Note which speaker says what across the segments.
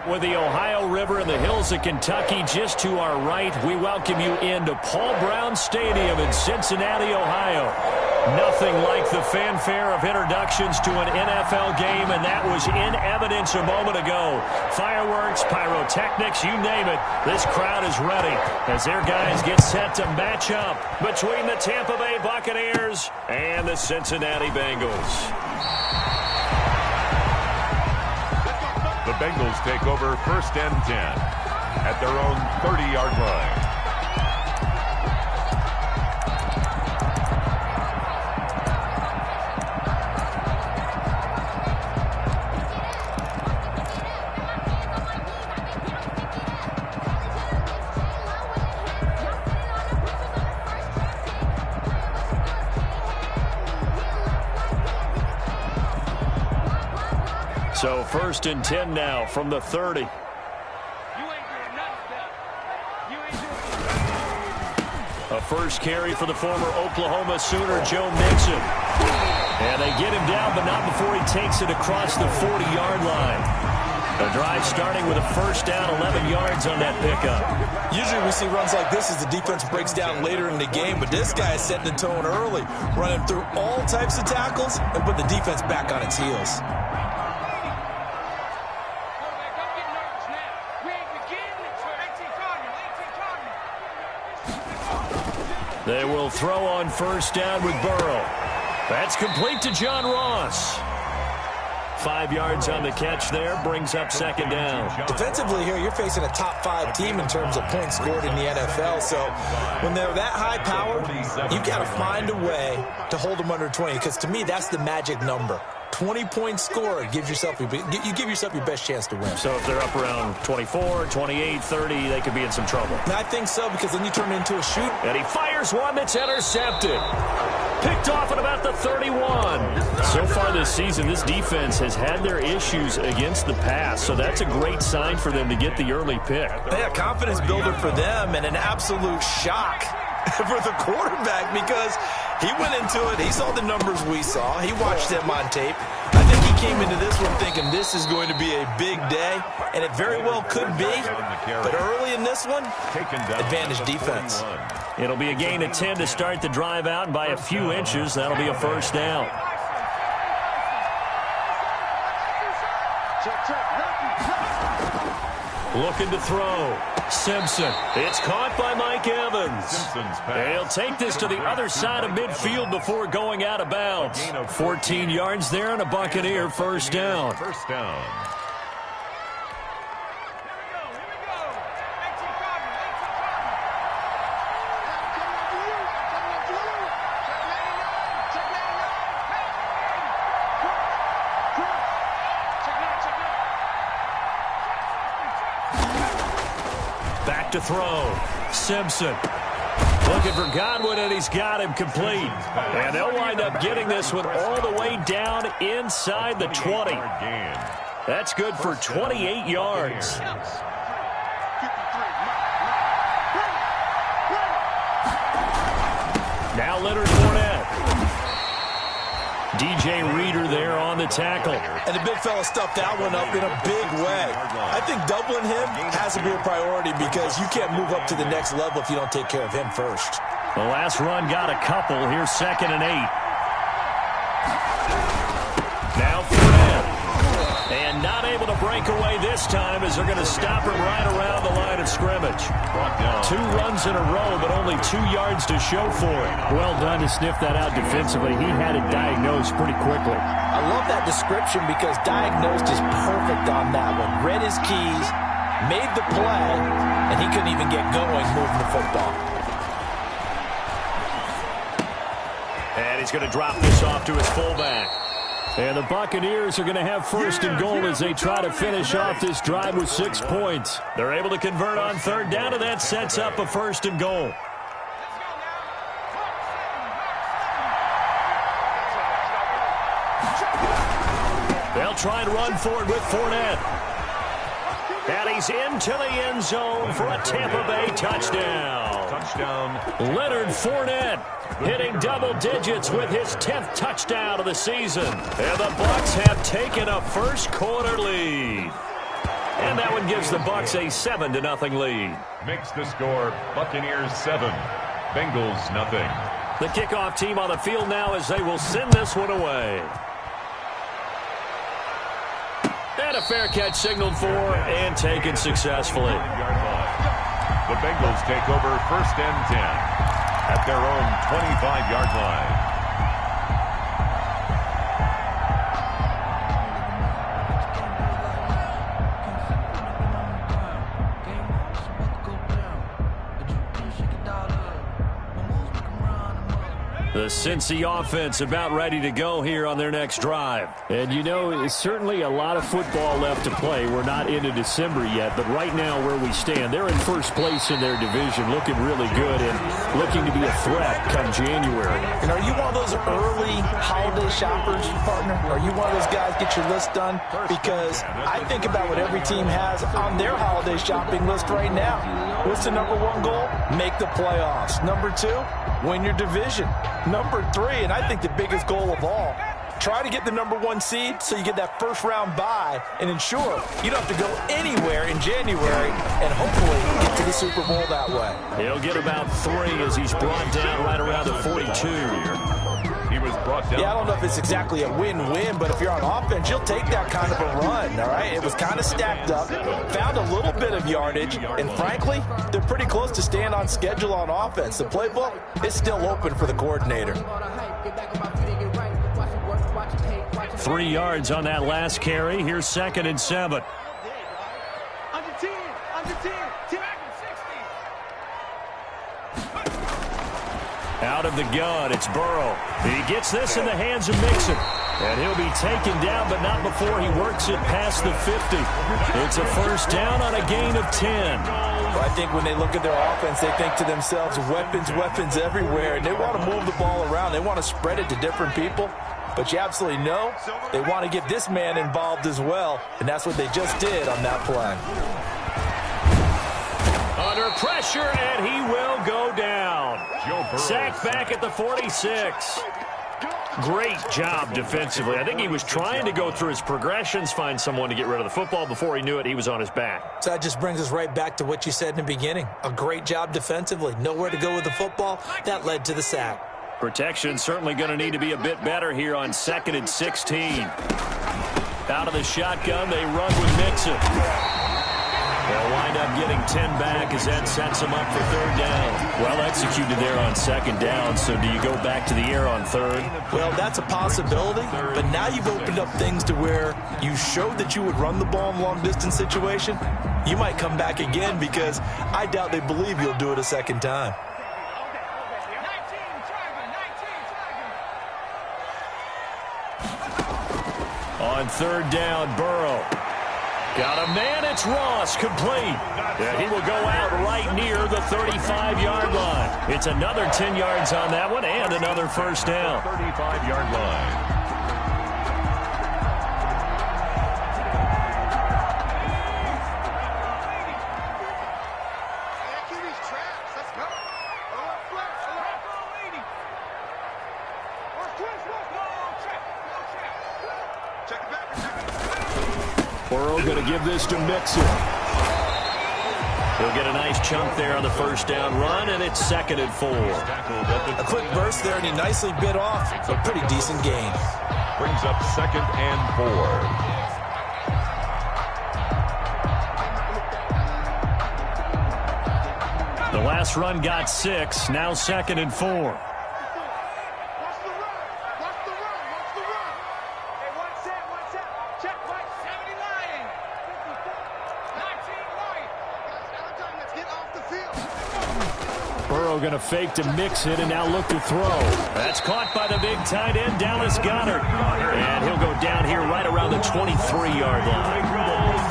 Speaker 1: With the Ohio River and the hills of Kentucky just to our right, we welcome you into Paul Brown Stadium in Cincinnati, Ohio. Nothing like the fanfare of introductions to an NFL game, and that was in evidence a moment ago. Fireworks, pyrotechnics, you name it, this crowd is ready as their guys get set to match up between the Tampa Bay Buccaneers and the Cincinnati Bengals.
Speaker 2: The Bengals take over 1st and 10 at their own 30-yard line.
Speaker 1: So 1st and 10 now from the 30. A first carry for the former Oklahoma Sooner, Joe Mixon. And they get him down, but not before he takes it across the 40-yard line. The drive starting with a 1st down, 11 yards on that pickup.
Speaker 3: Usually we see runs like this as the defense breaks down later in the game, but this guy is setting the tone early, running through all types of tackles and put the defense back on its heels.
Speaker 1: They will throw on 1st down with Burrow. That's complete to John Ross. 5 yards on the catch there, brings up 2nd down.
Speaker 3: Defensively here, you're facing a top 5 team in terms of points scored in the NFL. So when they're that high powered, you got to find a way to hold them under 20, because to me, that's the magic number. 20 points scored gives yourself you give yourself your best chance to win.
Speaker 1: So if they're up around 24, 28, 30, they could be in some trouble.
Speaker 3: And I think so, because then you turn it into a shoot.
Speaker 1: And he fires one that's intercepted. Picked off at about the 31. So far this season, this defense has had their issues against the pass, so that's a great sign for them to get the early pick.
Speaker 3: Yeah, confidence builder for them, and an absolute shock for the quarterback, because he went into it, he saw the numbers we saw, he watched them on tape. I think he came into this one thinking this is going to be a big day, and it very well could be, but early in this one, advantage defense.
Speaker 1: It'll be a gain of 10 to start the drive out, and by a few inches, that'll be a 1st down. Looking to throw. Simpson. It's caught by Mike Evans. And he'll take this to the other side of midfield before going out of bounds. 14 yards there and a Buccaneer 1st down.
Speaker 2: First down.
Speaker 1: Back to throw. Simpson. Looking for Godwin, and he's got him complete. And they'll wind up getting this one all the way down inside the 20. That's good for 28 yards. Now Leonard Fournette. DJ Reader there on the tackle.
Speaker 3: And the big fella stuffed that one up in a big way. I think doubling him has to be a priority, because you can't move up to the next level if you don't take care of him first.
Speaker 1: The last run got a couple. Here's 2nd and 8. Now Fournette. And not able to break away this time, as they're going to stop him right around the line of scrimmage. 2 runs in a row, but only 2 yards to show for it. Well done to sniff that out defensively. He had it diagnosed pretty quickly.
Speaker 3: I love that description, because diagnosed is perfect on that one. Read his keys, made the play, and he couldn't even get going moving the football.
Speaker 1: And he's going to drop this off to his fullback. And the Buccaneers are going to have 1st and goal as they try to finish off this drive with 6 points. They're able to convert on 3rd down, and that sets up a 1st and goal. They'll try and run forward with Fournette. And he's into the end zone for a Tampa Bay touchdown. Leonard Fournette hitting double digits with his 10th touchdown of the season. And the Bucs have taken a 1st quarter lead. And that one gives the Bucs a 7-0 lead.
Speaker 2: Makes the score Buccaneers 7, Bengals nothing.
Speaker 1: The kickoff team on the field now as they will send this one away. And a fair catch signaled for and taken successfully.
Speaker 2: The Bengals take over 1st and 10 at their own 25-yard line.
Speaker 1: The Cincy offense about ready to go here on their next drive.
Speaker 4: And you know, it's certainly a lot of football left to play. We're not into December yet, but right now where we stand, they're in first place in their division, looking really good and looking to be a threat come January.
Speaker 3: And are you one of those early holiday shoppers, partner? Are you one of those guys get your list done? Because I think about what every team has on their holiday shopping list right now. What's the number one goal? Make the playoffs. Number two, win your division. Number three, and I think the biggest goal of all, try to get the number one seed so you get that first round bye and ensure you don't have to go anywhere in January and hopefully get to the Super Bowl that way.
Speaker 1: He'll get about 3 as he's brought down right around the 42.
Speaker 2: He was brought down.
Speaker 3: Yeah, I don't know if it's exactly a win-win, but if you're on offense, you'll take that kind of a run, all right? It was kind of stacked up, found a little bit of yardage, and frankly, they're pretty close to staying on schedule on offense. The playbook is still open for the coordinator.
Speaker 1: 3 yards on that last carry. Here's 2nd and 7.
Speaker 5: Under 10, under 10, 10, 60.
Speaker 1: Out of the gun, it's Burrow. He gets this in the hands of Mixon. And he'll be taken down, but not before he works it past the 50. It's a first down on a gain of 10.
Speaker 3: Well, I think when they look at their offense, they think to themselves, weapons, weapons everywhere, and they want to move the ball around. They want to spread it to different people. But you absolutely know they want to get this man involved as well, and that's what they just did on that play.
Speaker 1: Under pressure, and he will go down. Sacked back at the 46. Great job defensively. I think he was trying to go through his progressions, find someone to get rid of the football. Before he knew it, he was on his back.
Speaker 3: So that just brings us right back to what you said in the beginning. A great job defensively. Nowhere to go with the football. That led to the sack.
Speaker 1: Protection certainly going to need to be a bit better here on 2nd and 16. Out of the shotgun, they run with Mixon. They'll wind up getting 10 back as that sets them up for 3rd down. Well executed there on 2nd down, so do you go back to the air on 3rd?
Speaker 3: Well, that's a possibility, but now you've opened up things to where you showed that you would run the ball in long-distance situation. You might come back again because I doubt they believe you'll do it a second time.
Speaker 1: On 3rd down, Burrow. Got a man, it's Ross, complete. And he will go out right near the 35-yard line. It's another 10 yards on that one and another first down.
Speaker 2: 35-yard line.
Speaker 1: Burrow going to give this to Mixon. He'll get a nice chunk there on the first down run, and it's 2nd and 4.
Speaker 3: A quick burst there, and he nicely bit off a pretty decent gain.
Speaker 2: Brings up 2nd and 4.
Speaker 1: The last run got 6, now 2nd and 4. Burrow going to fake to Mixon and now look to throw. That's caught by the big tight end, Dallas Goedert. And he'll go down here right around the 23-yard line.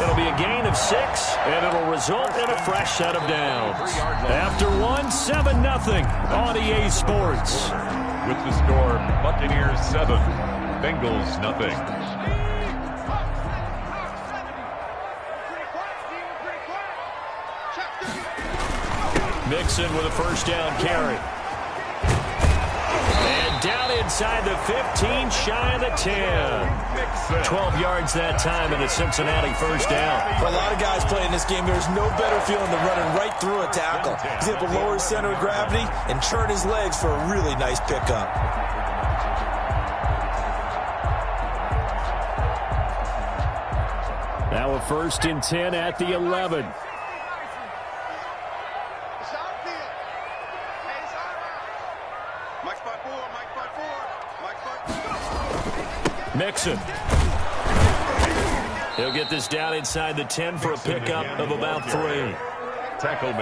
Speaker 1: It'll be a gain of 6, and it'll result in a fresh set of downs. After one, 7-0 on EA Sports.
Speaker 2: With the score, Buccaneers 7, Bengals nothing.
Speaker 1: Mixon with a first down carry. And down inside the 15, shy of the 10. 12 yards that time and a Cincinnati first down.
Speaker 3: For a lot of guys playing this game, there's no better feeling than running right through a tackle. He's able to lower his center of gravity and turn his legs for a really nice pickup.
Speaker 4: Now a 1st and 10 at the 11.
Speaker 1: Mixon. He'll get this down inside the 10 for a pickup of about 3.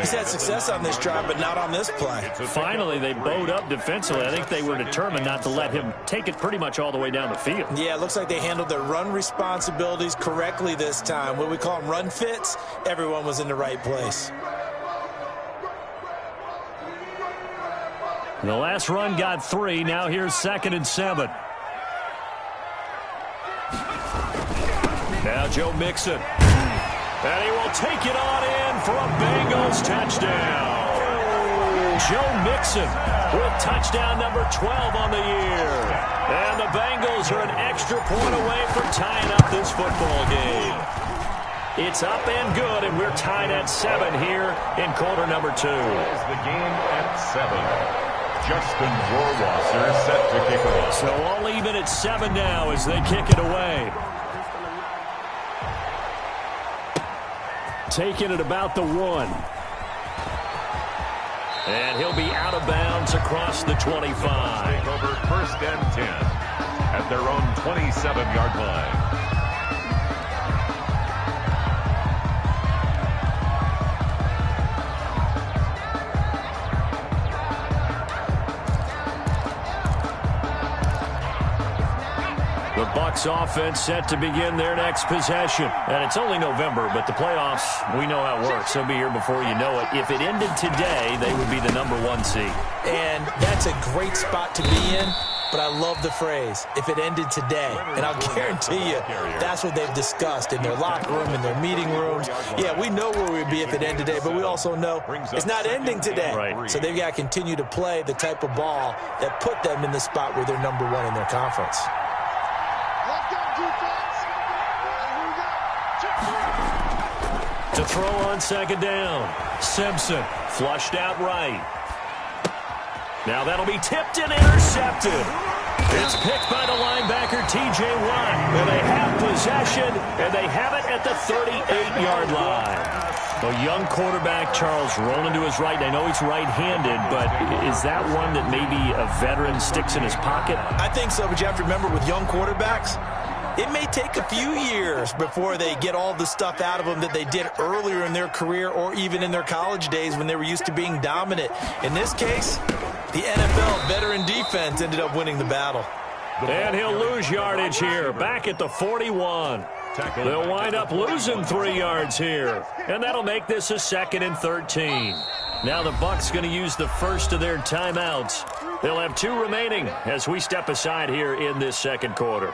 Speaker 3: He's had success on this drive, but not on this play.
Speaker 1: Finally, they bowed up defensively. I think they were determined not to let him take it pretty much all the way down the field.
Speaker 3: Yeah, it looks like they handled their run responsibilities correctly this time. What we call them run fits, everyone was in the right place.
Speaker 1: The last run got 3. Now here's 2nd and 7. Now Joe Mixon. And he will take it on in for a Bengals touchdown. Joe Mixon with touchdown number 12 on the year. And the Bengals are an extra point away from tying up this football game. It's up and good, and we're tied at 7 here in quarter number 2.
Speaker 2: Is the game at 7. Justin Rohrwasser set to kick it off.
Speaker 1: So all even at 7 now as they kick it away. Taking it about the 1. And he'll be out of bounds across the 25.
Speaker 2: Take over 1st and 10 at their own 27-yard line.
Speaker 1: The Bucs offense set to begin their next possession. And it's only November, but the playoffs, we know how it works. They'll be here before you know it. If it ended today, they would be the number 1 seed.
Speaker 3: And that's a great spot to be in, but I love the phrase, if it ended today. And I'll guarantee you, that's what they've discussed in their locker room, in their meeting rooms. Yeah, we know where we'd be if it ended today, but we also know it's not ending today.
Speaker 1: Right.
Speaker 3: So they've got to continue to play the type of ball that put them in the spot where they're number 1 in their conference.
Speaker 1: To throw on 2nd down. Simpson flushed out right. Now that'll be tipped and intercepted. It's picked by the linebacker, T.J. Watt. And they have possession, and they have it at the 38-yard line. A young quarterback, Charles, rolling to his right. I know he's right-handed, but is that one that maybe a veteran sticks in his pocket?
Speaker 3: I think so, but you have to remember with young quarterbacks, it may take a few years before they get all the stuff out of them that they did earlier in their career or even in their college days when they were used to being dominant. In this case, the NFL veteran defense ended up winning the battle.
Speaker 1: And he'll lose yardage here, back at the 41. They'll wind up losing 3 yards here, and that'll make this a 2nd and 13. Now the Bucs going to use the first of their timeouts. They'll have 2 remaining as we step aside here in this 2nd quarter.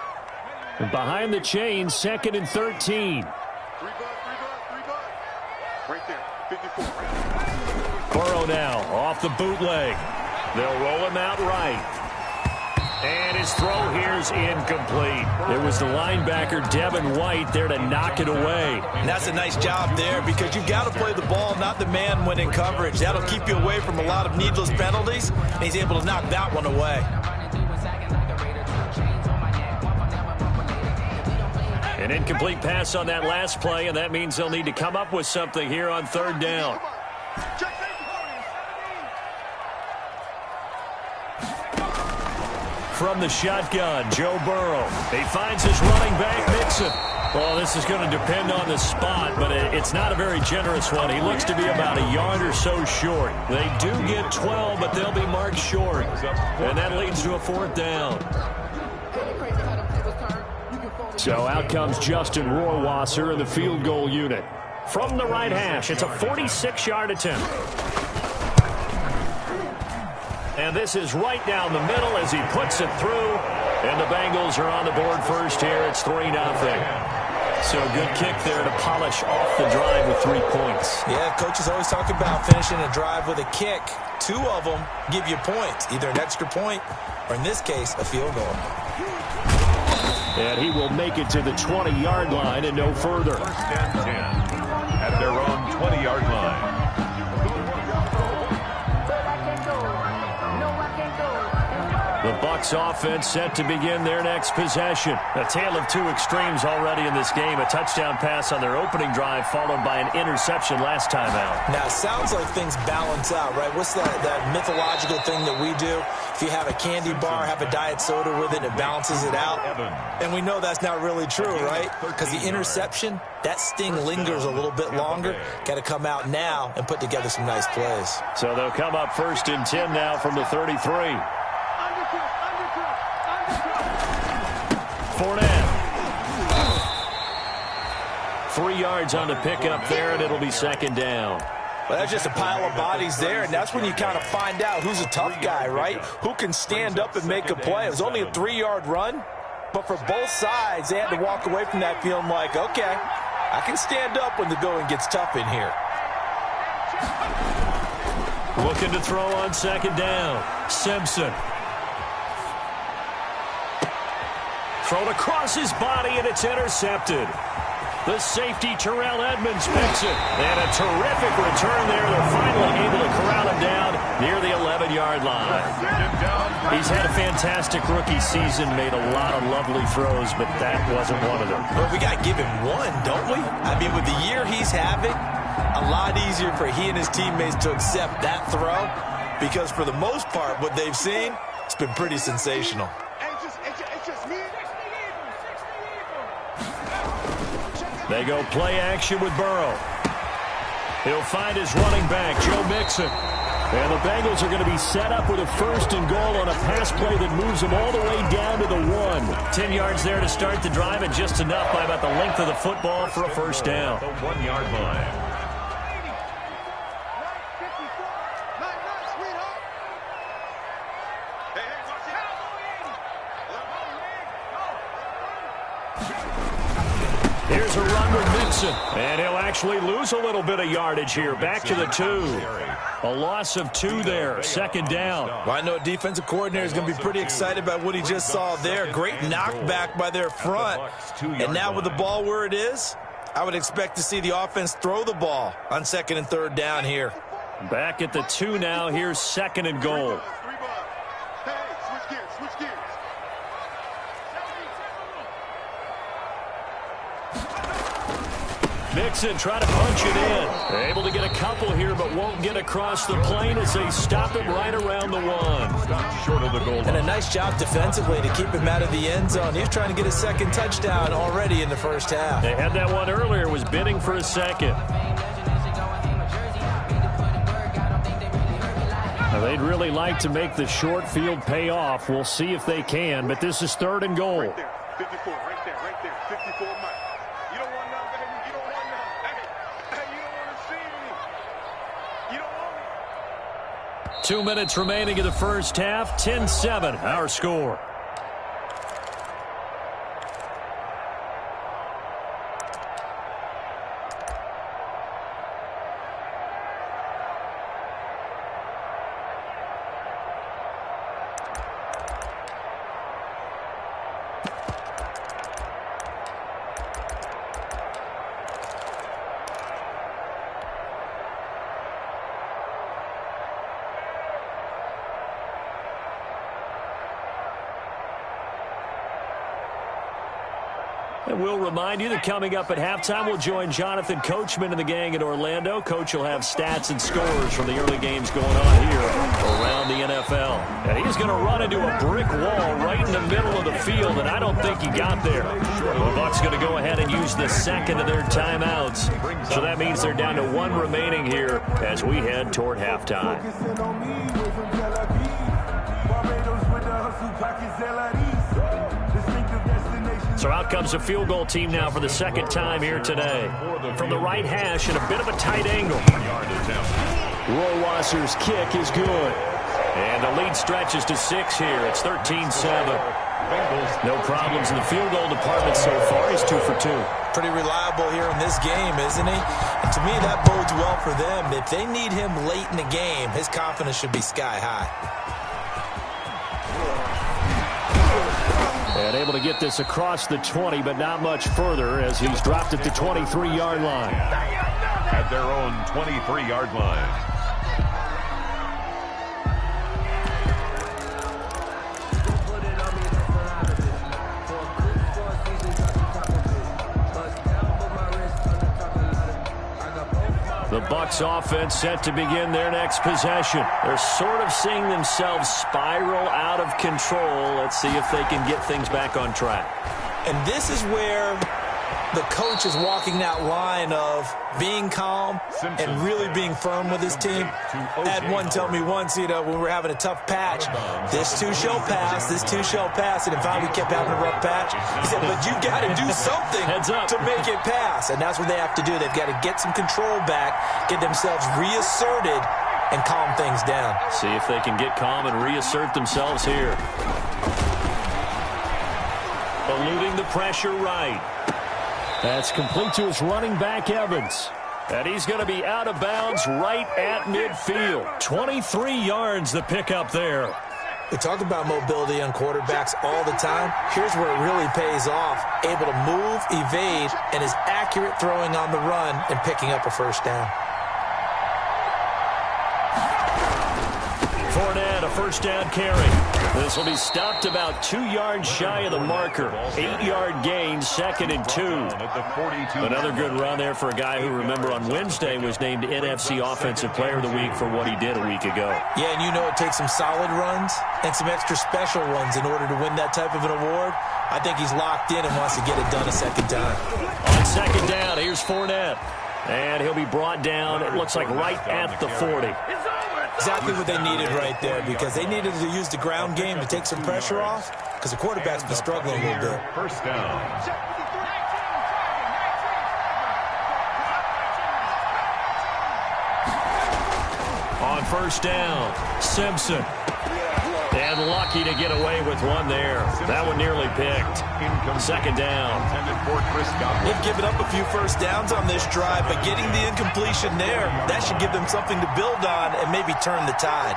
Speaker 1: Behind the chains, 2nd and 13.
Speaker 5: Right there, 54.
Speaker 1: Burrow now off the bootleg. They'll roll him out right. And his throw here is incomplete. It was the linebacker, Devin White, there to knock it away.
Speaker 3: And that's a nice job there because you've got to play the ball, not the man when in coverage. That'll keep you away from a lot of needless penalties, and he's able to knock that one away.
Speaker 1: An incomplete pass on that last play, and that means they'll need to come up with something here on 3rd down. From the shotgun, Joe Burrow. He finds his running back, Mixon. Well, this is going to depend on the spot, but it's not a very generous one. He looks to be about a yard or so short. They do get 12, but they'll be marked short. And that leads to a 4th down. So out comes Justin Rohrwasser in the field goal unit. From the right hash, it's a 46-yard attempt. And this is right down the middle as he puts it through. And the Bengals are on the board first here. It's 3-0. So good kick there to polish off the drive with 3 points.
Speaker 3: Yeah, coaches always talk about finishing a drive with a kick. 2 of them give you points, either an extra point or, in this case, a field goal.
Speaker 4: And he will make it to the 20-yard line and no further.
Speaker 2: First and 10 at their own 20-yard line.
Speaker 1: The Bucs offense set to begin their next possession. A tale of 2 extremes already in this game. A touchdown pass on their opening drive followed by an interception last time out.
Speaker 3: Now, it sounds like things balance out, right? What's that mythological thing that we do? If you have a candy bar, have a diet soda with it, it balances it out. And we know that's not really true, right? Because the interception, that sting lingers a little bit longer. Got to come out now and put together some nice plays.
Speaker 1: So they'll come up first and 10 now from the 33. Fournette. 3 yards on the pickup there, and it'll be second down.
Speaker 3: Well, that's just a pile of bodies there, and that's when you kind of find out who's a tough guy, right? Who can stand up and make a play. It was only a 3-yard run, but for both sides, they had to walk away from that feeling like, okay, I can stand up when the going gets tough in here.
Speaker 1: Looking to throw on second down. Simpson. Thrown across his body, and it's intercepted. The safety, Terrell Edmonds, picks it. And a terrific return there. They're finally able to corral him down near the 11-yard line. He's had a fantastic rookie season, made a lot of lovely throws, but that wasn't one of them.
Speaker 3: Well, we got to give him one, don't we? I mean, with the year he's having, a lot easier for he and his teammates to accept that throw because for the most part, what they've seen, it's been pretty sensational.
Speaker 1: They go play action with Burrow. He'll find his running back, Joe Mixon. And the Bengals are going to be set up with a first and goal on a pass play that moves them all the way down to the 1. 10 yards there to start the drive, and just enough by about the length of the football for a first down.
Speaker 2: The 1-yard line.
Speaker 1: Here's a run with Mixon, and he'll actually lose a little bit of yardage here. Back to the 2. A loss of 2 there, second down.
Speaker 3: Well, I know a defensive coordinator is going to be pretty excited about what he just saw there. Great knockback by their front. And now with the ball where it is, I would expect to see the offense throw the ball on second and third down here.
Speaker 1: Back at the 2 now. Here's second and goal. Mixon trying to punch it in. They're able to get a couple here, but won't get across the plane as they stop it right around the 1.
Speaker 2: Stop short of the goal line.
Speaker 3: And a nice job defensively to keep him out of the end zone. He was trying to get a second touchdown already in the first half.
Speaker 1: They had that one earlier, was bidding for a second. Now, they'd really like to make the short field pay off. We'll see if they can, but this is third and goal.
Speaker 5: Right there, 54, right there, 54 miles. You don't want none, baby. You don't want none. Hey, you don't want to see me. You don't want me.
Speaker 1: 2 minutes remaining in the first half. 10-7, our score. And we'll remind you that coming up at halftime, we'll join Jonathan Coachman and the gang in Orlando. Coach will have stats and scores from the early games going on here around the NFL. And he's going to run into a brick wall right in the middle of the field, and I don't think he got there. The Bucs going to go ahead and use the second of their timeouts. So that means they're down to 1 remaining here as we head toward halftime. So out comes a field goal team now for the second time here today. From the right hash at a bit of a tight angle. Rohrwasser's kick is good. And the lead stretches to 6 here. It's 13-7. No problems in the field goal department so far. He's 2 for 2.
Speaker 3: Pretty reliable here in this game, isn't he? And to me, that bodes well for them. If they need him late in the game, his confidence should be sky high.
Speaker 4: And able to get this across the 20, but not much further as he's dropped at the 23-yard line.
Speaker 2: At their own 23-yard line.
Speaker 1: The Bucs offense set to begin their next possession. They're sort of seeing themselves spiral out of control. Let's see if they can get things back on track.
Speaker 3: And this is where the coach is walking that line of being calm and really being firm with his team. I had one tell me once, when we were having a tough patch, this too shall pass, this too shall pass. And if we kept having a rough patch, he said, but you got to do something to make it pass. And that's what they have to do. They've got to get some control back, get themselves reasserted, and calm things down.
Speaker 1: See if they can get calm and reassert themselves here. Eluding the pressure right.
Speaker 4: That's complete to his running back, Evans.
Speaker 1: And he's going to be out of bounds right at midfield. 23 yards the pickup there.
Speaker 3: We talk about mobility on quarterbacks all the time. Here's where it really pays off. Able to move, evade, and is accurate throwing on the run and picking up a first down.
Speaker 1: Fournette, a first down carry. This will be stopped about 2 yards shy of the marker. 8-yard gain, 2nd and 2. Another good run there for a guy who, remember, on Wednesday was named NFC Offensive Player of the Week for what he did a week ago.
Speaker 3: Yeah, and it takes some solid runs and some extra special ones in order to win that type of an award. I think he's locked in and wants to get it done a second time.
Speaker 1: On second down, here's Fournette. And he'll be brought down, it looks like, right at the 40.
Speaker 3: Exactly what they needed right there, because they needed to use the ground game to take some pressure off, because the quarterback's been struggling a little bit.
Speaker 2: First down.
Speaker 1: On first down, Simpson. And lucky to get away with one there. That one nearly picked. Second down.
Speaker 3: They've given up a few first downs on this drive, but getting the incompletion there, that should give them something to build on and maybe turn the tide.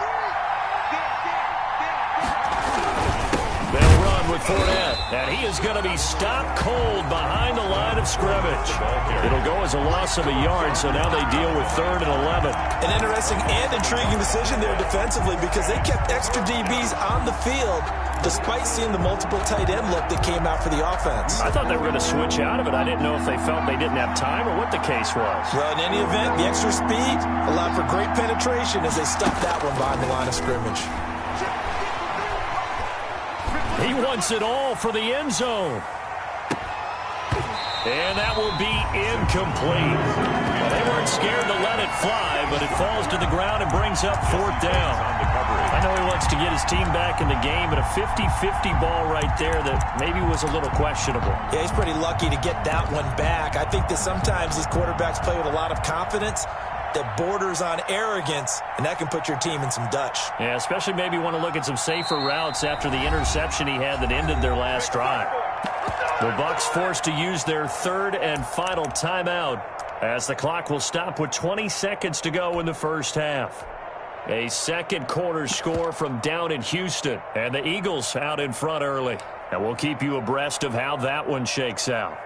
Speaker 1: They'll run with Fournette, and he is going to be stopped cold behind the line of scrimmage. It'll go as a loss of a yard, so now they deal with 3rd and 11.
Speaker 3: An interesting and intriguing decision there defensively, because they kept extra DBs on the field despite seeing the multiple tight end look that came out for the offense.
Speaker 1: I thought they were going to switch out of it. I didn't know if they felt they didn't have time or what the case was.
Speaker 3: Well, in any event, the extra speed allowed for great penetration as they stuffed that one behind the line of scrimmage.
Speaker 1: He wants it all for the end zone. And that will be incomplete. Well, they weren't scared to let it fly, but it falls to the ground and brings up 4th down. I know he wants to get his team back in the game, but a 50-50 ball right there that maybe was a little questionable.
Speaker 3: Yeah, he's pretty lucky to get that one back. I think that sometimes these quarterbacks play with a lot of confidence that borders on arrogance, and that can put your team in some Dutch.
Speaker 1: Yeah, especially maybe want to look at some safer routes after the interception he had that ended their last drive. The Bucs forced to use their 3rd and final timeout as the clock will stop with 20 seconds to go in the first half. A second quarter score from down in Houston, and the Eagles out in front early. And we'll keep you abreast of how that one shakes out.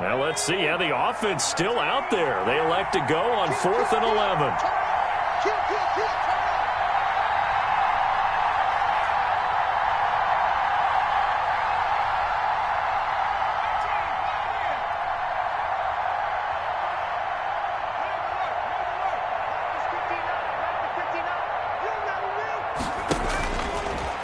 Speaker 1: Well, let's see how the offense still out there. They elect to go on 4th and 11.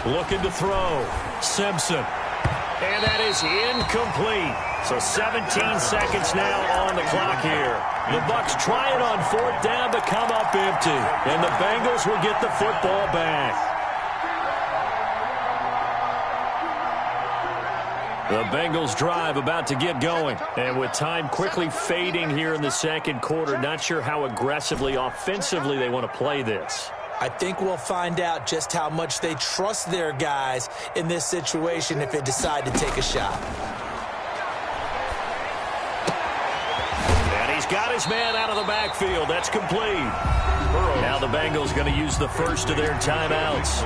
Speaker 1: Looking to throw. Simpson. And that is incomplete. So 17 seconds now on the clock here. The Bucs try it on 4th down to come up empty. And the Bengals will get the football back. The Bengals drive about to get going. And with time quickly fading here in the second quarter, not sure how aggressively, offensively they want to play this.
Speaker 3: I think we'll find out just how much they trust their guys in this situation if they decide to take a shot.
Speaker 1: And he's got his man out of the backfield. That's complete. Now the Bengals going to use the first of their timeouts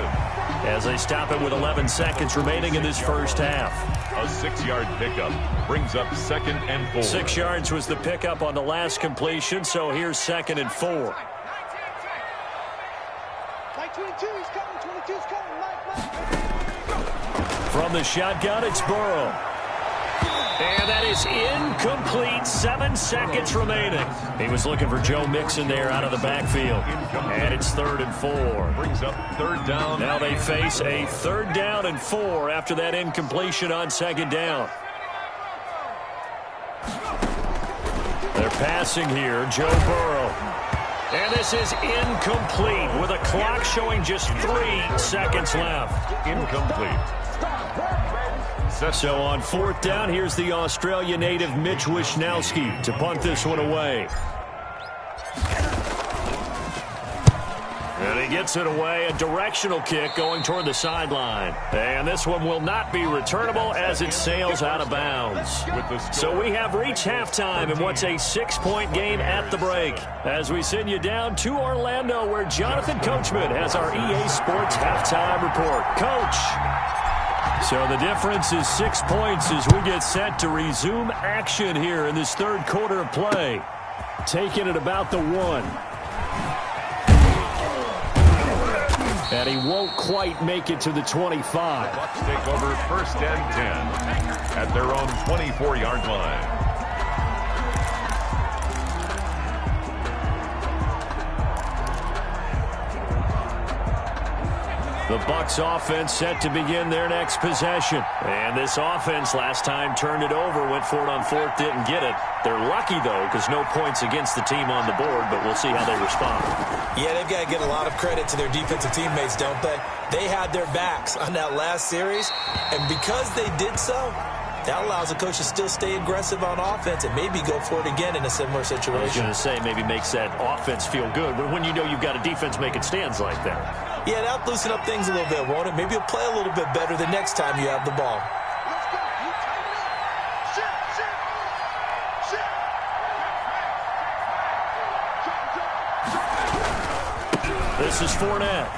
Speaker 1: as they stop it with 11 seconds remaining in this first half.
Speaker 2: A 6-yard pickup brings up 2nd and 4.
Speaker 1: 6 yards was the pickup on the last completion, so here's 2nd and 4. From the shotgun, it's Burrow. And that is incomplete. 7 seconds remaining. He was looking for Joe Mixon there out of the backfield. And it's 3rd and 4.
Speaker 2: Brings up 3rd down.
Speaker 1: Now they face a 3rd down and 4 after that incompletion on 2nd down. They're passing here. Joe Burrow. And this is incomplete with a clock showing just 3 seconds left.
Speaker 2: Incomplete.
Speaker 1: So on 4th down, here's the Australia native Mitch Wishnowsky to punt this one away. And he gets it away, a directional kick going toward the sideline. And this one will not be returnable as it sails out of bounds. So we have reached halftime in what's a 6-point game at the break. As we send you down to Orlando, where Jonathan Coachman has our EA Sports halftime report. Coach. So the difference is 6 points as we get set to resume action here in this 3rd quarter of play. Taking it about the 1. And he won't quite make it to the 25.
Speaker 2: Bucs take over 1st and 10 at their own 24-yard line.
Speaker 1: The Bucs offense set to begin their next possession. And this offense last time turned it over, went for it on 4th, didn't get it. They're lucky, though, because no points against the team on the board, but we'll see how they respond.
Speaker 3: Yeah, they've got to get a lot of credit to their defensive teammates, don't they? They had their backs on that last series, and because they did so, that allows the coach to still stay aggressive on offense and maybe go for it again in a similar situation.
Speaker 1: I was going to say maybe makes that offense feel good, but when you know you've got a defense making stands like that.
Speaker 3: Yeah, that'll loosen up things a little bit, won't it? Maybe you'll play a little bit better the next time you have the ball.
Speaker 1: This is Fournette.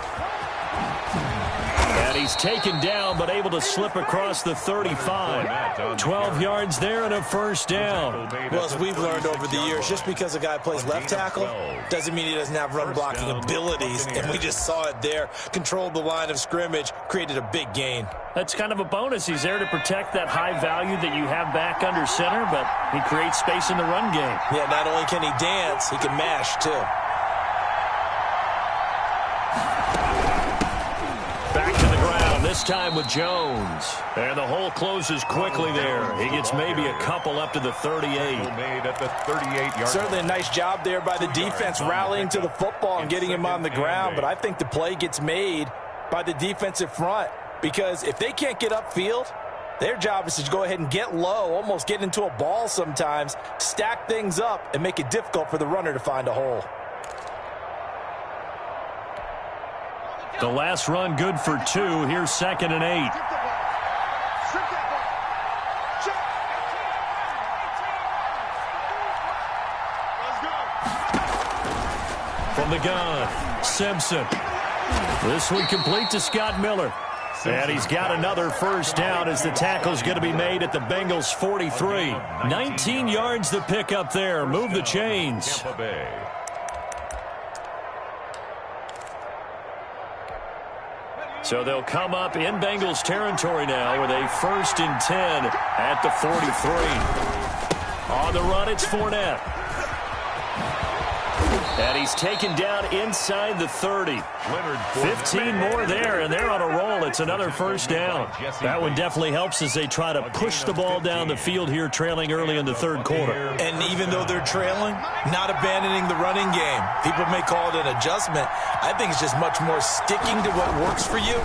Speaker 1: And he's taken down, but able to slip across the 35. 12 yards there and a 1st down.
Speaker 3: Well, as we've learned over the years, just because a guy plays left tackle doesn't mean he doesn't have run-blocking abilities. And we just saw it there. Controlled the line of scrimmage, created a big gain.
Speaker 1: That's kind of a bonus. He's there to protect that high value that you have back under center, but he creates space in the run game.
Speaker 3: Yeah, not only can he dance, he can mash, too.
Speaker 1: Back to the ground, this time with Jones. And the hole closes quickly there. He gets maybe a couple up to the 38.
Speaker 2: Made at the 38-yard.
Speaker 3: Certainly a nice job there by the defense rallying to the football and getting him on the ground. But I think the play gets made by the defensive front. Because if they can't get upfield, their job is to go ahead and get low, almost get into a ball sometimes, stack things up, and make it difficult for the runner to find a hole.
Speaker 1: The last run good for 2. Here's 2nd and 8. From the gun, Simpson. This one complete to Scott Miller. And he's got another 1st down as the tackle's going to be made at the Bengals 43. 19 yards the pick up there. Move the chains. So they'll come up in Bengals territory now with a 1st and 10 at the 43. On the run, it's Fournette. And he's taken down inside the 30. 15 more there, and they're on a roll. It's another 1st down. That one definitely helps as they try to push the ball down the field here, trailing early in the 3rd quarter.
Speaker 3: And even though they're trailing, not abandoning the running game. People may call it an adjustment. I think it's just much more sticking to what works for you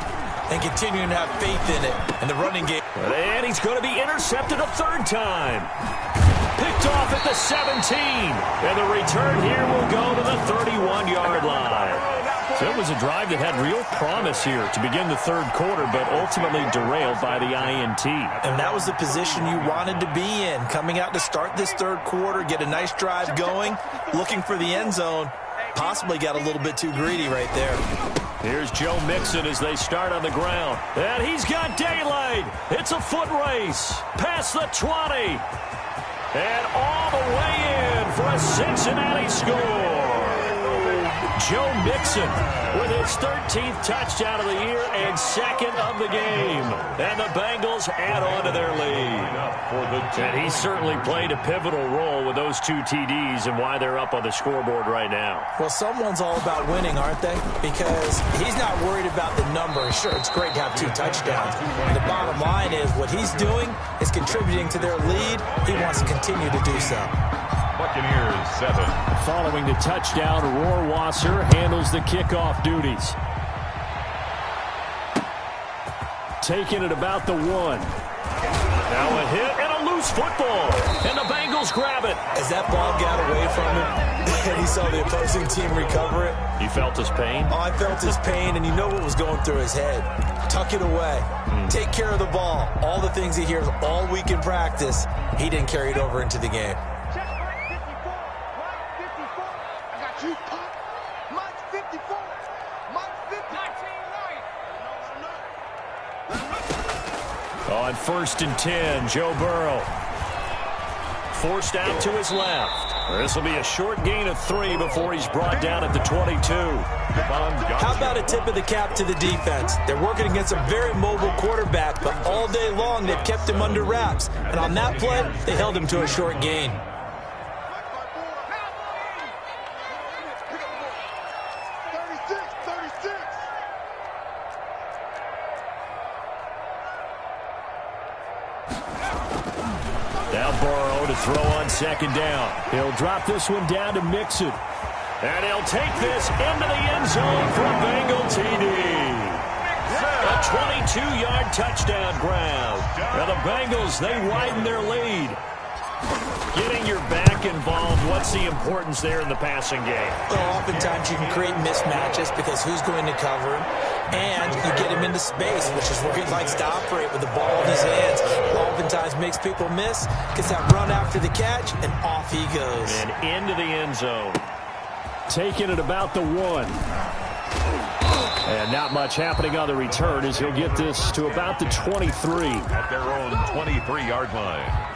Speaker 3: and continuing to have faith in it in the running game.
Speaker 1: And he's going to be intercepted a 3rd time. Picked off at the 17. And the return here will go to the 31-yard line. So
Speaker 4: was a drive that had real promise here to begin the third quarter, but ultimately derailed by the INT.
Speaker 3: And that was the position you wanted to be in, coming out to start this third quarter, get a nice drive going, looking for the end zone. Possibly got a little bit too greedy right there.
Speaker 4: Here's Joe Mixon as they start on the ground. And he's got daylight. It's a foot race. Past the 20. And all the way in for a Cincinnati score. Joe Mixon with his 13th touchdown of the year and second of the game. And the Bengals add on to their lead. And he certainly played a pivotal role with those 2 TDs and why they're up on the scoreboard right now.
Speaker 3: Well, someone's all about winning, aren't they? Because he's not worried about the number. Sure, it's great to have 2 touchdowns. And the bottom line is what he's doing is contributing to their lead. He wants to continue to do so.
Speaker 2: Buccaneers 7.
Speaker 4: Following the touchdown, Rohrwasser handles the kickoff duties. Taking it about the 1. Now a hit and a loose football. And the Bengals grab it.
Speaker 3: As that ball got away from him and he saw the opposing team recover it.
Speaker 4: You felt his pain?
Speaker 3: Oh, I felt his pain, and you know what was going through his head. Tuck it away. Take care of the ball. All the things he hears all week in practice, he didn't carry it over into the game.
Speaker 4: On 1st and 10, Joe Burrow. Forced out to his left. This will be a short gain of 3 before he's brought down at the 22.
Speaker 3: How about a tip of the cap to the defense? They're working against a very mobile quarterback, but all day long they've kept him under wraps. And on that play, they held him to a short gain.
Speaker 4: Now Burrow to throw on 2nd down. He'll drop this one down to Mixon. And he'll take this into the end zone for a Bengal TD. A 22-yard touchdown grab. Now the Bengals, they widen their lead. Getting your back involved, what's the importance there in the passing game?
Speaker 3: Well, oftentimes you can create mismatches because who's going to cover him? And you get him into space, which is where he likes to operate with the ball in his hands. Oftentimes makes people miss, gets that run after the catch, and off he goes.
Speaker 4: And into the end zone. Taking it about the 1. And not much happening on the return as he'll get this to about the 23.
Speaker 2: At their own 23-yard line.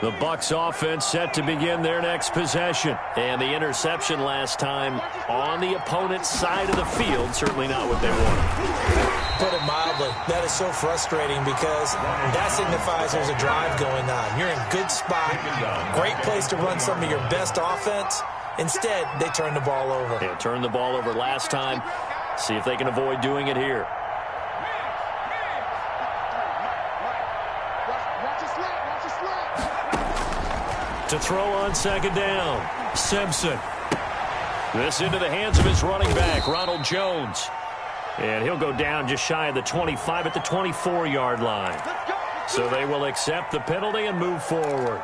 Speaker 4: The Bucs offense set to begin their next possession. And the interception last time on the opponent's side of the field. Certainly not what they wanted.
Speaker 3: Put it mildly, that is so frustrating because that signifies there's a drive going on. You're in a good spot. Great place to run some of your best offense. Instead, they turn the ball over.
Speaker 4: They turned the ball over last time. See if they can avoid doing it here. To throw on 2nd down, Simpson. This into the hands of his running back, Ronald Jones. And he'll go down just shy of the 25 at the 24-yard line. So they will accept the penalty and move forward.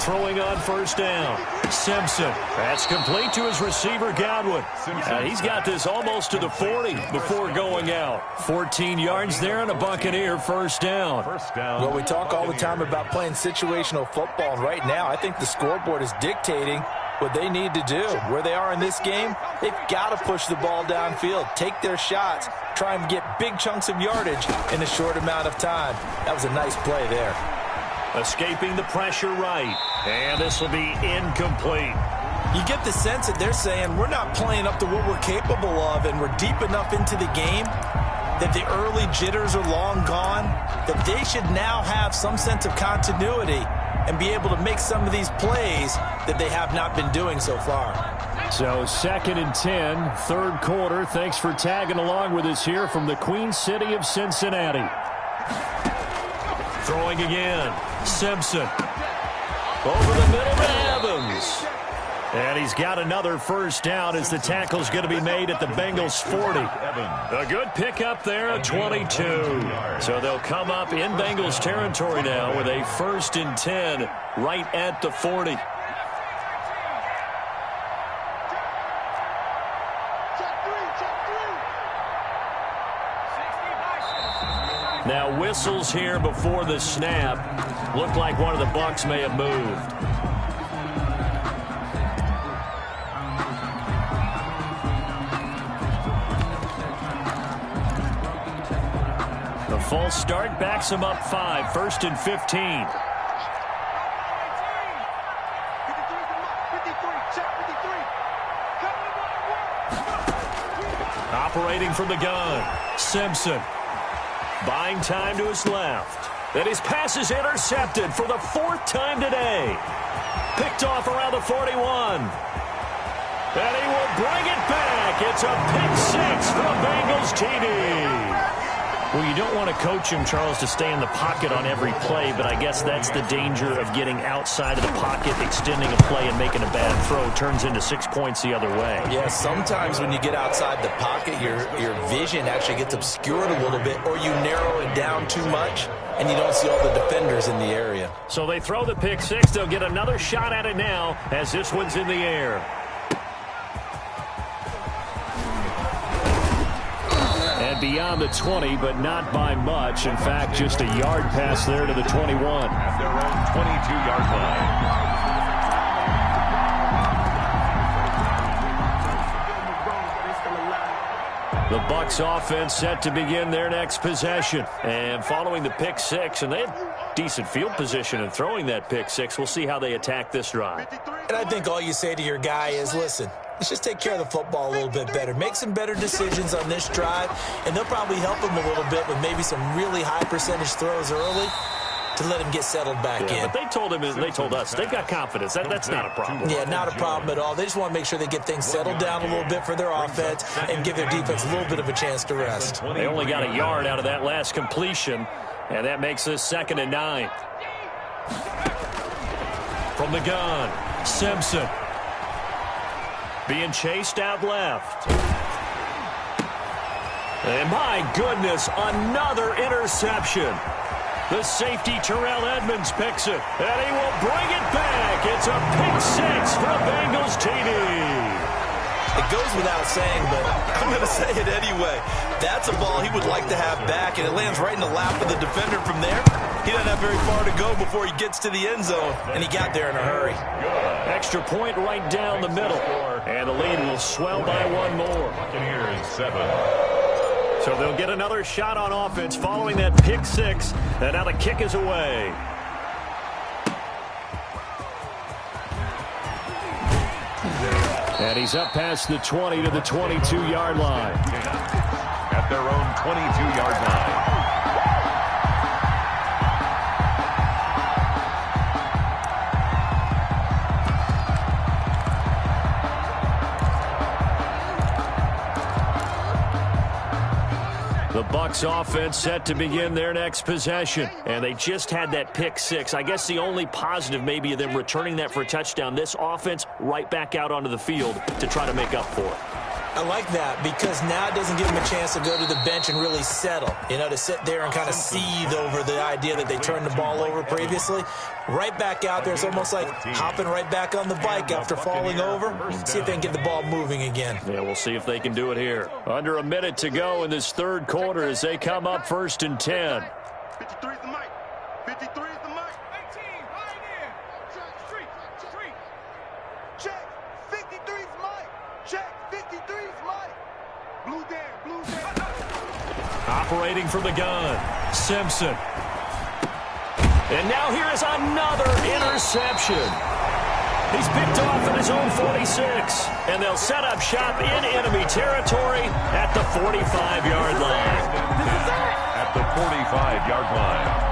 Speaker 4: Throwing on 1st down, Simpson. That's complete to his receiver, Godwin. He's got this almost to the 40 before going out. 14 yards there and a Buccaneer 1st down.
Speaker 3: Well, we talk all the time about playing situational football, and right now I think the scoreboard is dictating what they need to do. Where they are in this game, they've got to push the ball downfield, take their shots, try and get big chunks of yardage in a short amount of time. That was a nice play there.
Speaker 4: Escaping the pressure right. And this will be incomplete.
Speaker 3: You get the sense that they're saying we're not playing up to what we're capable of, and we're deep enough into the game that the early jitters are long gone, that they should now have some sense of continuity and be able to make some of these plays that they have not been doing so far.
Speaker 4: So 2nd and 10, 3rd quarter. Thanks for tagging along with us here from the Queen City of Cincinnati.
Speaker 1: Throwing again. Simpson. Over the middle to Evans. And he's got another first down as the tackle's going to be made at the Bengals 40. A good pickup there at 22. So they'll come up in Bengals territory now with a 1st and 10 right at the 40. Now whistles here before the snap. Looked like one of the Bucs may have moved. The false start backs him up 5. 1st and 15. Operating from the gun. Simpson. Buying time to his left. And his pass is intercepted for the 4th time today. Picked off around the 41. And he will bring it back. It's a pick 6 for the Bengals TD. Well, you don't want to coach him, Charles, to stay in the pocket on every play, but I guess that's the danger of getting outside of the pocket, extending a play, and making a bad throw. Turns into 6 points the other way.
Speaker 3: Yeah, sometimes when you get outside the pocket, your vision actually gets obscured a little bit, or you narrow it down too much, and you don't see all the defenders in the area.
Speaker 1: So they throw the pick 6. They'll get another shot at it now as this one's in the air. And beyond the 20, but not by much. In fact, just a yard pass there to the 21.
Speaker 2: At their own 22-yard line.
Speaker 1: The Bucs offense set to begin their next possession. And following the pick 6, and they had decent field position in throwing that pick 6. We'll see how they attack this drive.
Speaker 3: And I think all you say to your guy is, listen, let's just take care of the football a little bit better. Make some better decisions on this drive, and they'll probably help him a little bit with maybe some really high percentage throws early to let him get settled back in.
Speaker 1: But they told us, they've got confidence. That's not a problem.
Speaker 3: Yeah, not a problem at all. They just want to make sure they get things settled down a little bit for their offense and give their defense a little bit of a chance to rest.
Speaker 1: They only got a yard out of that last completion, and that makes this 2nd and 9. From the gun, Simpson. Being chased out left. And my goodness, another interception. The safety, Terrell Edmonds, picks it. And he will bring it back. It's a pick 6 for a Bengals TD.
Speaker 3: It goes without saying, but I'm going to say it anyway. That's a ball he would like to have back, and it lands right in the lap of the defender from there. He doesn't have very far to go before he gets to the end zone, and he got there in a hurry.
Speaker 1: Extra point right down the middle. And the lead will swell by 1 more.
Speaker 2: Buccaneers 7.
Speaker 1: So they'll get another shot on offense following that pick 6. And now the kick is away. And he's up past the 20 to the 22-yard line.
Speaker 2: At their own 22-yard line.
Speaker 1: The Bucs offense set to begin their next possession. And they just had that pick 6. I guess the only positive maybe of them returning that for a touchdown. This offense right back out onto the field to try to make up for it.
Speaker 3: I like that because now it doesn't give them a chance to go to the bench and really settle, to sit there and kind of seethe over the idea that they turned the ball over previously. Right back out there. It's almost like hopping right back on the bike after falling over. See if they can get the ball moving again.
Speaker 1: Yeah, we'll see if they can do it here. Under a minute to go in this 3rd quarter as they come up 1st and 10.
Speaker 5: 53 is the mic. 53 is the mic. 18, right in. Street. Check. 53 is mic. Check. 53 is mic. Blue down.
Speaker 1: Operating from the gun, Simpson. And now here is another interception. He's picked off at his own 46. And they'll set up shop in enemy territory at the 45-yard line.
Speaker 2: At the 45-yard line.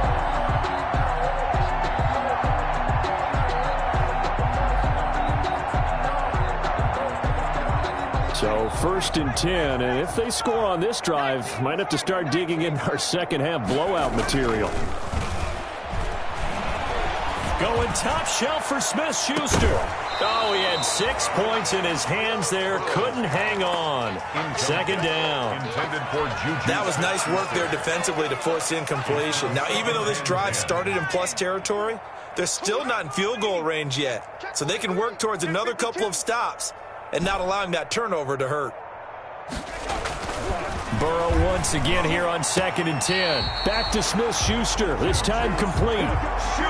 Speaker 1: So 1st and 10, and if they score on this drive, might have to start digging in our second half blowout material. Going top shelf for Smith-Schuster. Oh, he had 6 points in his hands there. Couldn't hang on. Second down.
Speaker 3: That was nice work there defensively to force incompletion. Now, even though this drive started in plus territory, they're still not in field goal range yet. So they can work towards another couple of stops and not allowing that turnover to hurt.
Speaker 1: Burrow once again here on 2nd and 10. Back to Smith-Schuster. This time complete.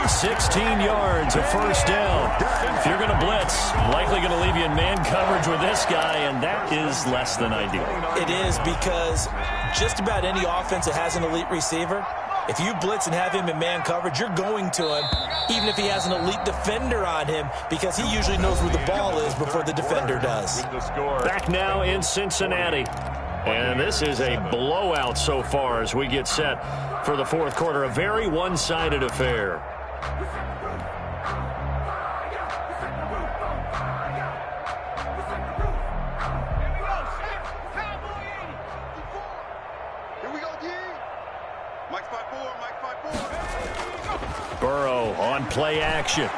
Speaker 1: 16 yards, a first down. If you're going to blitz, likely going to leave you in man coverage with this guy, and that is less than ideal.
Speaker 3: It is, because just about any offense that has an elite receiver, if you blitz and have him in man coverage, you're going to him, even if he has an elite defender on him, because he usually knows where the ball is before the defender does.
Speaker 1: Back now in Cincinnati. And this is a blowout so far as we get set for the fourth quarter. A very one-sided affair.
Speaker 5: Here we go, D. Mike 5-4, Mike 5-4.
Speaker 1: Burrow on play action.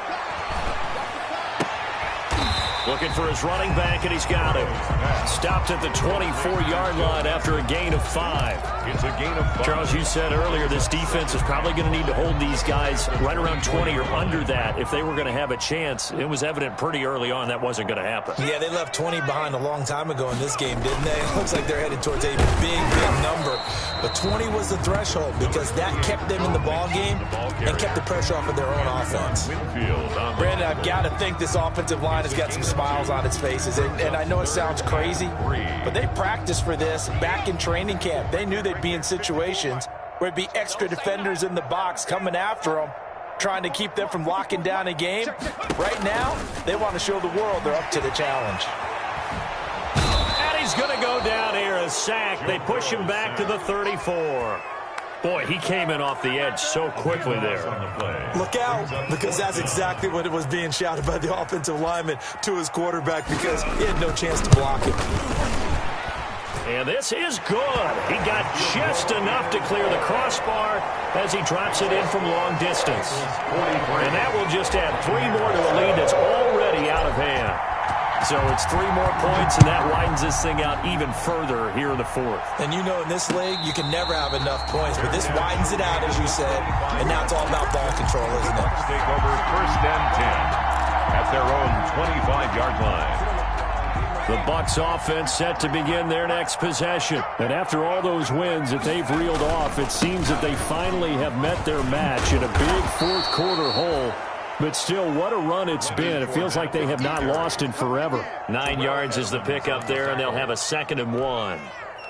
Speaker 1: Looking for his running back, and he's got him. Stopped at the 24-yard line after a gain of 5.
Speaker 2: It's a gain of 5.
Speaker 1: Charles, you said earlier this defense is probably going to need to hold these guys right around 20 or under that if they were going to have a chance. It was evident pretty early on that wasn't going to happen.
Speaker 3: Yeah, they left 20 behind a long time ago in this game, didn't they? It looks like they're headed towards a big number. But 20 was the threshold because that kept them in the ball game and kept the pressure off of their own offense. Brandon, I've got to think this offensive line has got some smiles on its faces. And I know it sounds crazy, but they practiced for this back in training camp. They knew they'd be in situations where it'd be extra defenders in the box coming after them, trying to keep them from locking down a game. Right now, they want to show the world they're up to the challenge.
Speaker 1: And he's going to go down here, a sack. They push him back to the 34. Boy, he came in off the edge so quickly there.
Speaker 3: Look out, because that's exactly what it was being shouted by the offensive lineman to his quarterback, because he had no chance to block it.
Speaker 1: And this is good. He got just enough to clear the crossbar as he drops it in from long distance. And that will just add 3 more to a lead that's already out of hand. So it's 3 more points, and that widens this thing out even further here in the fourth.
Speaker 3: And you know, in this league, you can never have enough points, but this widens it out, as you said, and now it's all about ball control, isn't it?
Speaker 2: Take over 1st and 10 at their own 25-yard line.
Speaker 1: The Bucs offense set to begin their next possession. And after all those wins that they've reeled off, it seems that they finally have met their match in a big fourth quarter hole. But still, what a run it's been. It feels like they have not lost in forever. 9 yards is the pickup there, and they'll have a 2nd and 1.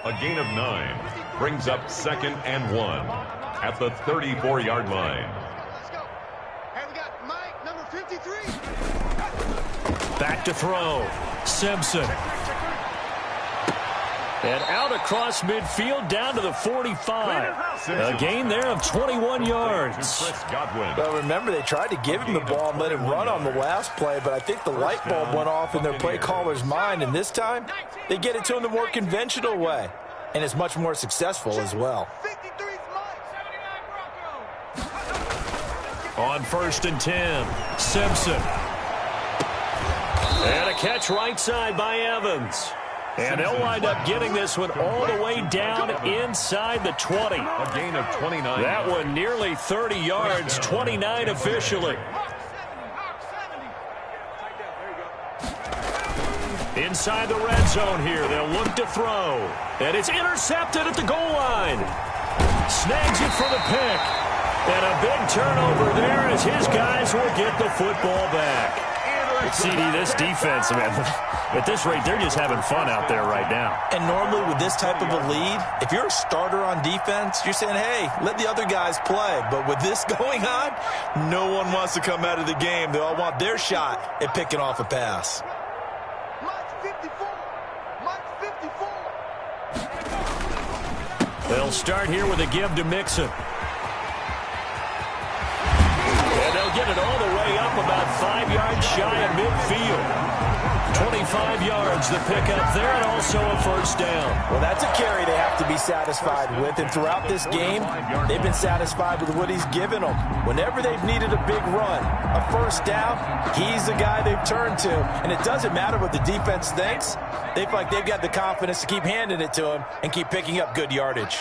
Speaker 2: A gain of 9 brings up 2nd and 1 at the 34-yard line.
Speaker 5: Let's go. Hey, we got Mike, number 53.
Speaker 1: Back to throw. Simpson. And out across midfield down to the 45. A gain there of 21 yards.
Speaker 3: Well, remember, they tried to give him the ball and let him run on the last play, but I think the light bulb went off in their play caller's mind, and this time they get it to him the more conventional way, and it's much more successful as well.
Speaker 5: 53's Mike.
Speaker 1: On 1st and 10, Simpson. And a catch right side by Evans. And they'll wind up getting this one all the way down inside the 20.
Speaker 2: A gain of 29.
Speaker 1: That one nearly 30 yards, 29 officially. Inside the red zone here, they'll look to throw. And it's intercepted at the goal line. Snags it for the pick. And a big turnover there as his guys will get the football back. CD, this defense, man, at this rate, they're just having fun out there right now.
Speaker 3: And normally with this type of a lead, if you're a starter on defense, you're saying, hey, let the other guys play. But with this going on, no one wants to come out of the game. They all want their shot at picking off a pass.
Speaker 5: Mike 54. Mike 54.
Speaker 1: They'll start here with a give to Mixon. And they'll get it all the way up about 5 yards shy of midfield. 25 yards, the pickup there, and also a first down.
Speaker 3: Well, that's a carry they have to be satisfied with, and throughout this game, they've been satisfied with what he's given them. Whenever they've needed a big run, a first down, he's the guy they've turned to. And it doesn't matter what the defense thinks. They feel like they've got the confidence to keep handing it to him and keep picking up good yardage.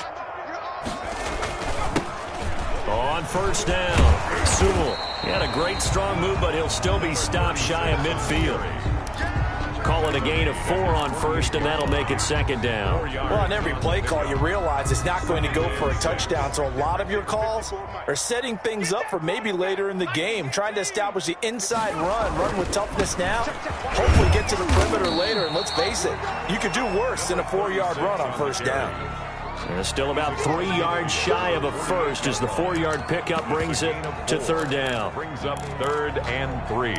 Speaker 1: On first down, Sewell. He had a great strong move, but he'll still be stopped shy of midfield. Call it a gain of 4 on first, and that'll make it second down.
Speaker 3: Well, on every play call, you realize it's not going to go for a touchdown, so a lot of your calls are setting things up for maybe later in the game, trying to establish the inside run with toughness now, hopefully get to the perimeter later, and let's face it, you could do worse than a 4-yard run on first down.
Speaker 1: And still about 3 yards shy of a first as the 4-yard pickup brings it to third down.
Speaker 2: Brings up 3rd and 3.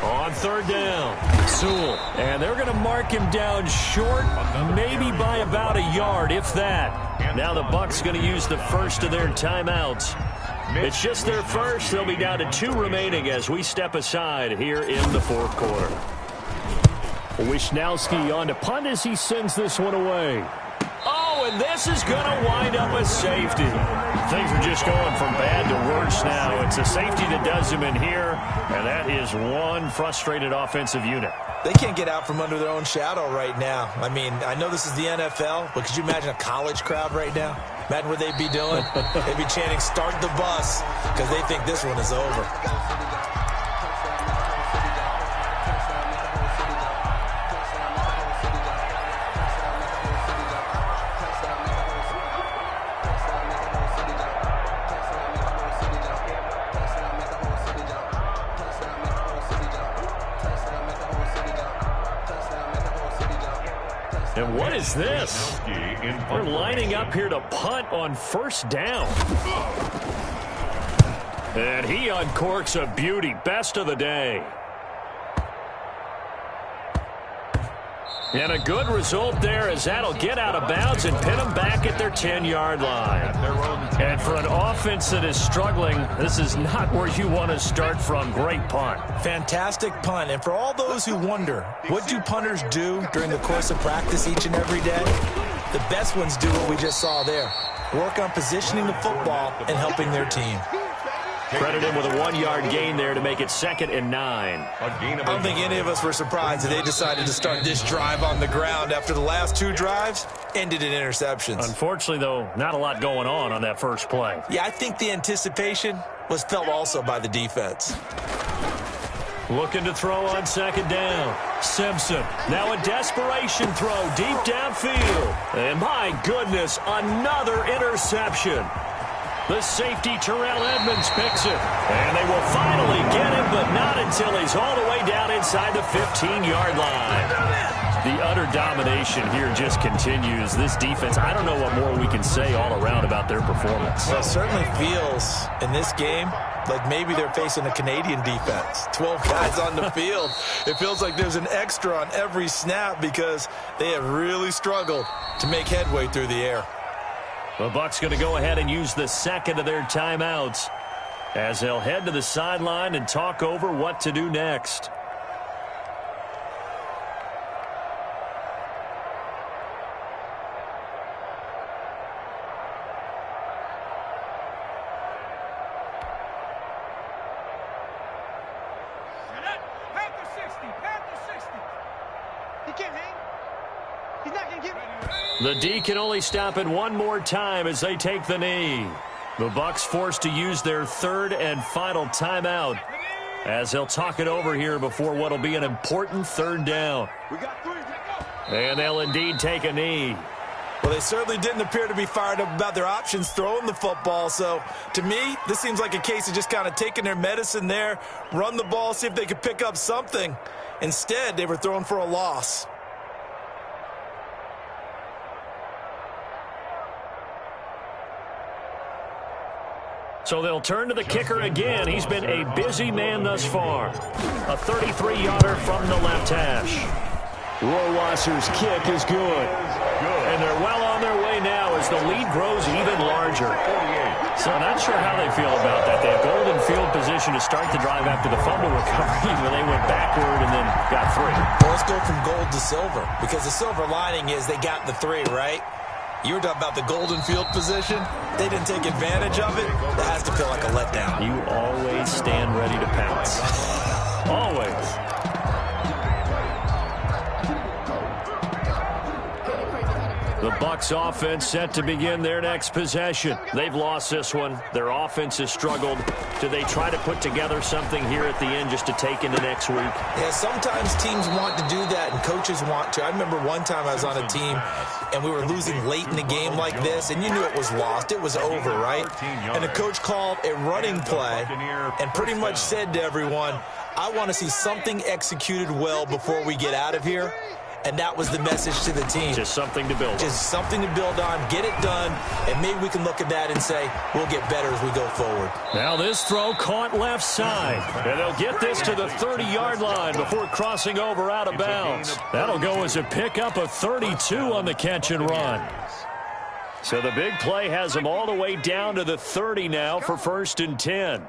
Speaker 1: On third down, Sewell. And they're going to mark him down short, maybe by about a yard, if that. Now the Bucs going to use the first of their timeouts. It's just their first. They'll be down to 2 remaining as we step aside here in the fourth quarter.
Speaker 4: Wisnowski on to punt as he sends this one away.
Speaker 1: Oh, and this is going to wind up a safety. Things are just going from bad to worse now. It's a safety that does him in here, and that is one frustrated offensive unit.
Speaker 3: They can't get out from under their own shadow right now. I mean, I know this is the NFL, but could you imagine a college crowd right now? Imagine what they'd be doing. They'd be chanting, "Start the bus," because they think this one is over.
Speaker 1: And what is this? They're lining up here to punt on first down. And he uncorks a beauty. Best of the day. And a good result there as that'll get out of bounds and pin them back at their 10-yard line. And for an offense that is struggling, this is not where you want to start from. Great punt.
Speaker 3: Fantastic punt. And for all those who wonder, what do punters do during the course of practice each and every day? The best ones do what we just saw there. Work on positioning the football and helping their team.
Speaker 1: Credit him with a 1-yard gain there to make it 2nd and 9.
Speaker 3: I don't think any of us were surprised that they decided to start this drive on the ground after the last 2 drives ended in interceptions.
Speaker 1: Unfortunately, though, not a lot going on that first play.
Speaker 3: Yeah, I think the anticipation was felt also by the defense.
Speaker 1: Looking to throw on second down. Simpson. Now a desperation throw deep downfield. And my goodness, another interception. The safety, Terrell Edmonds, picks it. And they will finally get him, but not until he's all the way down inside the 15-yard line. The utter domination here just continues. This defense, I don't know what more we can say all around about their performance.
Speaker 3: Well, it certainly feels in this game like maybe they're facing a Canadian defense. 12 guys on the field. It feels like there's an extra on every snap because they have really struggled to make headway through the air.
Speaker 1: The Bucs going to go ahead and use the second of their timeouts as they'll head to the sideline and talk over what to do next. The D can only stop it one more time as they take the knee. The Bucs forced to use their 3rd and final timeout as they'll talk it over here before what will be an important 3rd down. And they'll indeed take a knee.
Speaker 3: Well, they certainly didn't appear to be fired up about their options throwing the football. So, to me, this seems like a case of just kind of taking their medicine there, run the ball, see if they could pick up something. Instead, they were throwing for a loss.
Speaker 1: So they'll turn to the kicker again. He's been a busy man thus far. A 33-yarder from the left hash. Rohrwasser's kick is good. And they're well on their way now as the lead grows even larger. So not sure how they feel about that. They have golden field position to start the drive after the fumble recovery when they went backward and then got 3.
Speaker 3: Well, let's go from gold to silver, because the silver lining is they got the 3, right? You were talking about the golden field position. They didn't take advantage of it. That has to feel like a letdown.
Speaker 1: You always stand ready to pounce. Always. The Bucs offense set to begin their next possession. They've lost this one. Their offense has struggled. Do they try to put together something here at the end just to take into next week?
Speaker 3: Yeah, sometimes teams want to do that and coaches want to. I remember one time I was on a team and we were losing late in the game like this, and you knew it was lost. It was over, right? And the coach called a running play and pretty much said to everyone, I want to see something executed well before we get out of here. And that was the message to the team.
Speaker 1: Just something to build on.
Speaker 3: Just something to build on, get it done, and maybe we can look at that and say, we'll get better as we go forward.
Speaker 1: Now this throw caught left side. And they'll get this to the 30-yard line before crossing over out of bounds. That'll go as a pickup of 32 on the catch and run. So the big play has them all the way down to the 30 now for 1st and 10.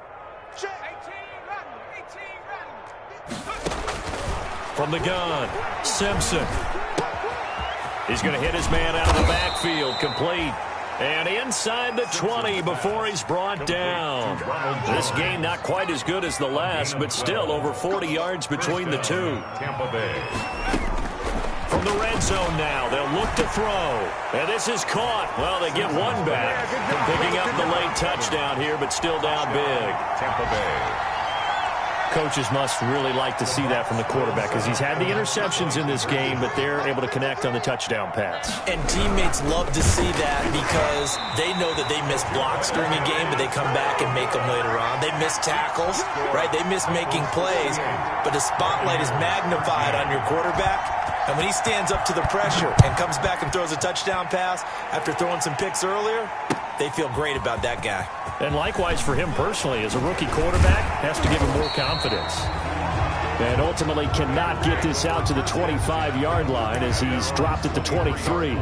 Speaker 1: From the gun, Simpson. He's going to hit his man out of the backfield, complete. And inside the 20 before he's brought down. This game not quite as good as the last, but still over 40 yards between the two. From the red zone now, they'll look to throw. And this is caught. Well, they get one back from picking up the late touchdown here, but still down big.
Speaker 2: Tampa Bay.
Speaker 1: Coaches must really like to see that from the quarterback because he's had the interceptions in this game, but they're able to connect on the touchdown pass.
Speaker 3: And teammates love to see that because they know that they miss blocks during a game, but they come back and make them later on. They miss tackles, right? They miss making plays, but the spotlight is magnified on your quarterback. And when he stands up to the pressure and comes back and throws a touchdown pass after throwing some picks earlier, they feel great about that guy.
Speaker 1: And likewise for him personally, as a rookie quarterback, has to give him more confidence. And ultimately cannot get this out to the 25-yard line as he's dropped at the 23.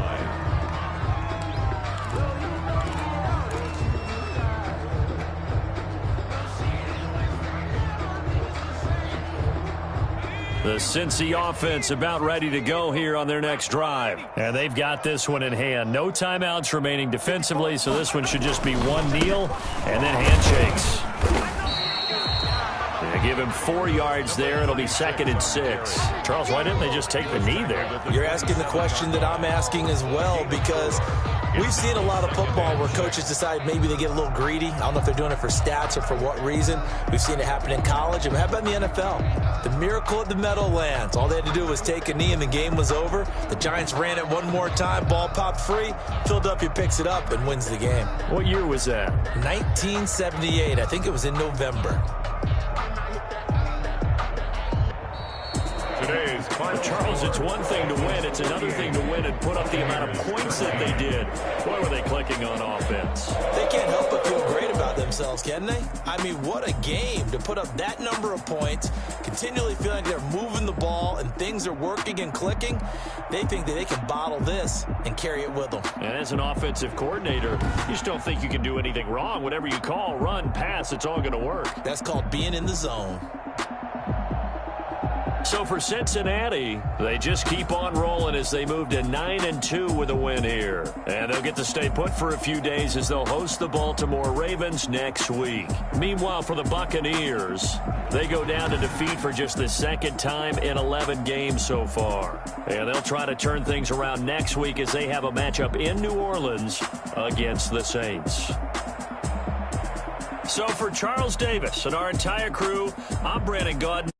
Speaker 1: The Cincy offense about ready to go here on their next drive. And they've got this one in hand. No timeouts remaining defensively, so this one should just be one kneel and then handshakes. They give him 4 yards there. It'll be 2nd and 6. Charles, why didn't they just take the knee there?
Speaker 3: You're asking the question that I'm asking as well, because we've seen a lot of football where coaches decide maybe they get a little greedy. I don't know if they're doing it for stats or for what reason. We've seen it happen in college. And how about in the NFL? The miracle at the Meadowlands. All they had to do was take a knee and the game was over. The Giants ran it one more time. Ball popped free. Philadelphia picks it up and wins the game.
Speaker 1: What year was that?
Speaker 3: 1978. I think it was in November.
Speaker 1: Charles, it's one thing to win. It's another thing to win and put up the amount of points that they did. Boy, were they clicking on offense.
Speaker 3: They can't help but feel great about themselves, can they? I mean, what a game to put up that number of points, continually feeling like they're moving the ball and things are working and clicking. They think that they can bottle this and carry it with them.
Speaker 1: And as an offensive coordinator, you just don't think you can do anything wrong. Whatever you call, run, pass, it's all going to work.
Speaker 3: That's called being in the zone.
Speaker 1: So for Cincinnati, they just keep on rolling as they move to 9-2 with a win here. And they'll get to stay put for a few days as they'll host the Baltimore Ravens next week. Meanwhile, for the Buccaneers, they go down to defeat for just the 2nd time in 11 games so far. And they'll try to turn things around next week as they have a matchup in New Orleans against the Saints. So for Charles Davis and our entire crew, I'm Brandon Gaudin.